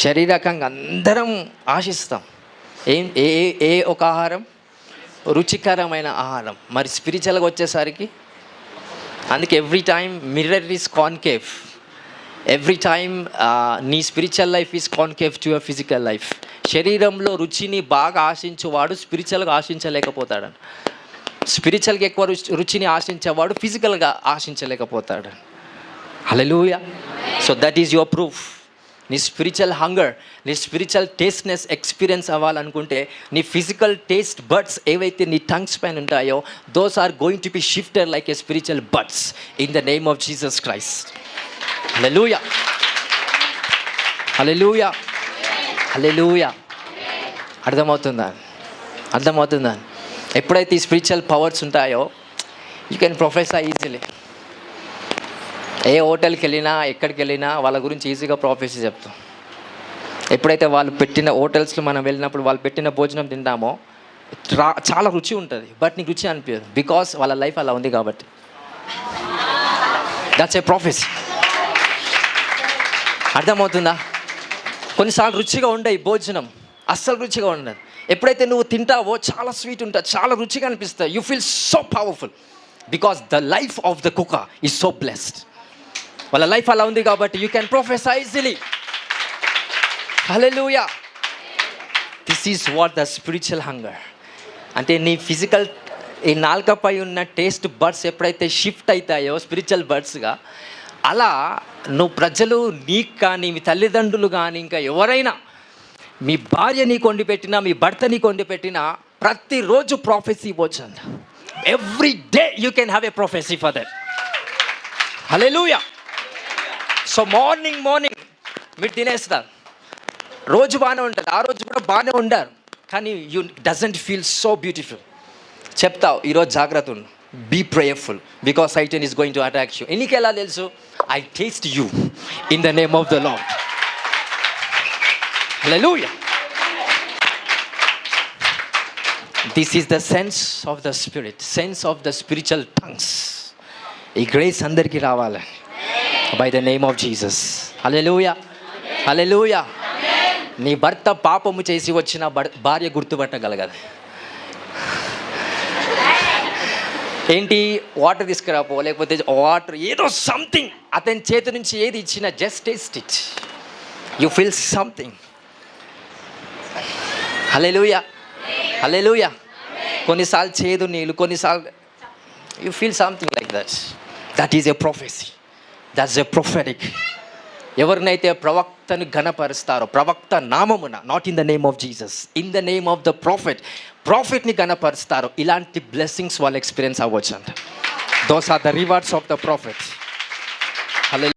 శారీరకంగా అందరం ఆశిస్తాం. ఏం ఏ ఏ ఒక ఆహారం? రుచికరమైన ఆహారం. మరి స్పిరిచువల్గా వచ్చేసరికి అందుకే every time mirror is concave. Every time నీ spiritual life is concave to your physical life. శరీరంలో రుచిని బాగా ఆశించేవాడు స్పిరిచువల్గా ఆశించలేకపోతాడు. స్పిరిచువల్గా ఎక్కువ రుచిని ఆశించేవాడు ఫిజికల్గా ఆశించలేకపోతాడు. Hallelujah. So that is your proof. నీ స్పిరిచువల్ హంగర్, నీ స్పిరిచువల్ టేస్ట్నెస్ ఎక్స్పీరియన్స్ అవ్వాలనుకుంటే నీ ఫిజికల్ టేస్ట్ బడ్స్ ఏవైతే నీ టంగ్స్ పైన ఉంటాయో those are going to be shifted like a spiritual buds in the name of Jesus Christ. Hallelujah, hallelujah, hallelujah. అర్థమవుతుందా? ఎప్పుడైతే ఈ స్పిరిచువల్ పవర్స్ ఉంటాయో యూ కెన్ ప్రొఫెసర్ ఈజీలీ. ఏ హోటల్కి వెళ్ళినా ఎక్కడికి వెళ్ళినా వాళ్ళ గురించి ఈజీగా ప్రొఫెసర్ చెప్తాం. ఎప్పుడైతే వాళ్ళు పెట్టిన హోటల్స్లో మనం వెళ్ళినప్పుడు వాళ్ళు పెట్టిన భోజనం తింటామో చాలా రుచి ఉంటుంది, బట్ నీకు రుచి అనిపించదు. బికాస్ వాళ్ళ లైఫ్ అలా ఉంది కాబట్టి. That's a ప్రొఫెసీ. అర్థమవుతుందా? కొన్నిసార్లు రుచిగా ఉండవు భోజనం, అస్సలు రుచిగా ఉండదు. ఎప్పుడైతే నువ్వు తింటావో చాలా స్వీట్ ఉంటుంది, చాలా రుచిగా అనిపిస్తుంది. You feel so powerful because the life of the cooker is so blessed. వాళ్ళ లైఫ్ అలా ఉంది కాబట్టి you can professor easily. Hallelujah. This is what the spiritual hunger అంటే. నీ ఫిజికల్ ఈ నాలుకపై ఉన్న టేస్ట్ బడ్స్ ఎప్పుడైతే షిఫ్ట్ అవుతాయో స్పిరిచువల్ బడ్స్గా, అలా నువ్వు ప్రజలు నీకు కానీ మీ తల్లిదండ్రులు కానీ ఇంకా ఎవరైనా మీ భార్య నీకు వండి పెట్టినా మీ భర్త నీకు వండి పెట్టినా ప్రతిరోజు ప్రొఫెసీ ఇవ్వచ్చు అంట. Every day you can have a ప్రొఫెసీ for that. Hallelujah. So morning మీరు తినేస్తారు, రోజు బాగానే ఉంటుంది, ఆ రోజు కూడా బాగానే ఉండారు, కానీ you doesn't feel so beautiful. చెప్తావు ఈరోజు జాగ్రత్త ఉండు, be prayerful because Satan is going to attack you. ఎనికి ఎలా తెలుసు? I taste you in the name of the Lord. Hallelujah. This is the sense of the spirit, sense of the spiritual tongues. ఈ grace అందరికీ రావాలి by the name of Jesus. Hallelujah, hallelujah. నీ భర్త పాపము చేసి వచ్చిన భార్య గుర్తుపట్టగలగదు. ఏంటి వాటర్ తీసుకురాపో, లేకపోతే వాటర్ ఏదో సంథింగ్ అతని చేతి నుంచి ఏది ఇచ్చినా just taste it, you feel something. Hallelujah, hallelujah. కొన్నిసార్లు చేదు నీళ్ళు, కొన్నిసార్లు you feel something like that. That is a prophecy, that's a prophetic. ఎవరినైతే ప్రవక్తను ఘనపరుస్తారో, ప్రవక్త నామమున, not in the name of Jesus, in the name of the ప్రాఫిట్ని ఘనపరుస్తారో ఇలాంటి బ్లెస్సింగ్స్ వాళ్ళు ఎక్స్పీరియన్స్ అవ్వచ్చు అంట. Those are the rewards of the profit.